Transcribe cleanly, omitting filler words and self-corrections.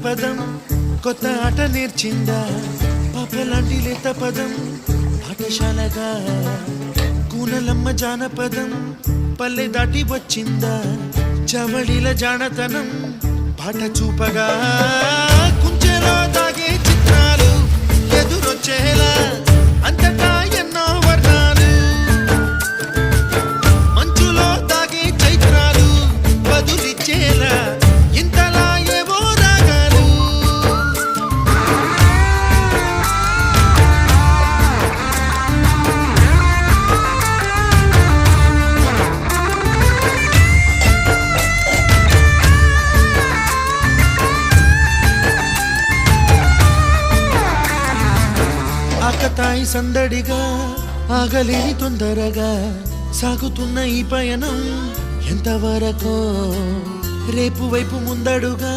జానపదం కొత్త ఆట నేర్చిందా పాపలాంటి లేత పదం పాఠశాలగా కూనలమ్మ జానపదం పల్లె దాటి వచ్చిందా చవళిల జానతనం పాట చూపగా కుంచెలో దాగే చిత్రాలు ఎదురొచ్చేలా అంతటా ఎన్నో వర్ణాలు మంచులో దాగే చైత్రాలు బదులిచ్చేలా ఇంతలా ఏవో రాగాలు ఆకతాయి సందడిగా ఆగలేని తొందరగా సాగుతున్న ఈ పయనం ఎంతవరకో రేపు వైపు ముందడుగా